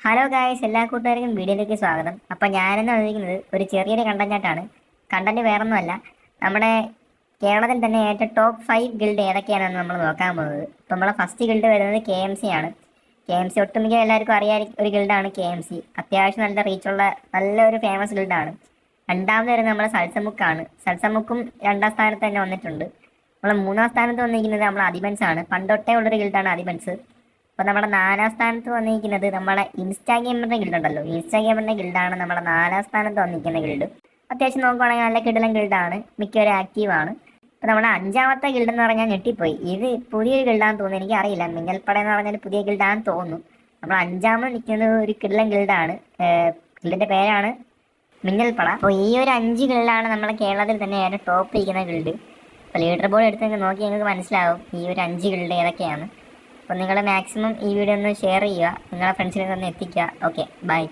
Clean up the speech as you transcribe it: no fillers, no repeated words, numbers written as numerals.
Hello guys, എല്ലാ കൂട്ടുകാർക്കും വീഡിയോയിലേക്ക് സ്വാഗതം. അപ്പം ഞാനെന്ന് വന്നിരിക്കുന്നത് ഒരു ചെറിയൊരു കണ്ടന്റായിട്ടാണ്. കണ്ടന്റ് വേറൊന്നുമല്ല, നമ്മുടെ കേരളത്തിൽ തന്നെ ഏറ്റവും ടോപ്പ് 5 ഗിൽഡ് ഏതൊക്കെയാണെന്ന് നമ്മൾ നോക്കാൻ പോകുന്നത്. ഇപ്പം നമ്മളെ ഫസ്റ്റ് ഗിൽഡ് വരുന്നത് KMC ആണ്. KMC ഒട്ടുമിക്ക എല്ലാവർക്കും അറിയാൻ ഒരു ഗിൽഡാണ് KMC. അത്യാവശ്യം നല്ല റീച്ചുള്ള നല്ലൊരു ഫേമസ് ഗിൽഡാണ്. രണ്ടാമത് വരുന്നത് നമ്മളെ സൽസമുക്കാണ്. സൽസമുക്കും രണ്ടാം സ്ഥാനത്ത് തന്നെ വന്നിട്ടുണ്ട്. നമ്മളെ മൂന്നാം സ്ഥാനത്ത് വന്നിരിക്കുന്നത് നമ്മളെ അദിബൻസ് ആണ്. പണ്ടൊട്ടേ ഉള്ളൊരു ഗിൽഡാണ് അദിബൻസ്. അപ്പോൾ നമ്മുടെ നാലാം സ്ഥാനത്ത് വന്നിരിക്കുന്നത് നമ്മളെ ഇൻസ്റ്റാ ഗെയിമറിന്റെ ഗിൽഡ് ഉണ്ടല്ലോ. ഇൻസ്റ്റാ ഗെയിമറിന്റെ ഗിൽഡാണ് നമ്മുടെ നാലാം സ്ഥാനത്ത് വന്നിരിക്കുന്ന ഗിൽഡ്. അത്യാവശ്യം നോക്കുവാണെങ്കിൽ നല്ല കിടിലൻ ഗിൽഡാണ്, മിക്കവരും ആക്റ്റീവാണ്. അപ്പോൾ നമ്മുടെ അഞ്ചാമത്തെ ഗിൽഡ് എന്ന് പറഞ്ഞാൽ ഞെട്ടിപ്പോയി. ഇത് പുതിയൊരു ഗിൽഡാന്ന് തോന്നുന്നു, എനിക്കറിയില്ല. മിന്നൽപ്പട എന്ന് പറഞ്ഞാൽ പുതിയ ഗിൽഡാന്ന് തോന്നുന്നു. നമ്മൾ അഞ്ചാമത് നിൽക്കുന്നത് ഒരു കിടിലൻ ഗിൽഡാണ്. ഗിൽഡിന്റെ പേരാണ് മിന്നൽപ്പട. അപ്പോൾ ഈ ഒരു 5 ഗിൽഡാണ് നമ്മുടെ കേരളത്തിൽ തന്നെ ഏറ്റവും ടോപ്പ് ഇരിക്കുന്ന ഗിൽഡ്. അപ്പോൾ ലീഡർ ബോർഡ് എടുത്ത് നോക്കി നിങ്ങൾക്ക് മനസ്സിലാവും ഈ ഒരു 5 ഗിൽഡ് ഏതൊക്കെയാണ്. അപ്പോൾ നിങ്ങൾ മാക്സിമം ഈ വീഡിയോ ഒന്ന് ഷെയർ ചെയ്യുക, നിങ്ങളുടെ ഫ്രണ്ട്സിനെ ഒന്ന് എത്തിക്കുക. Okay, by.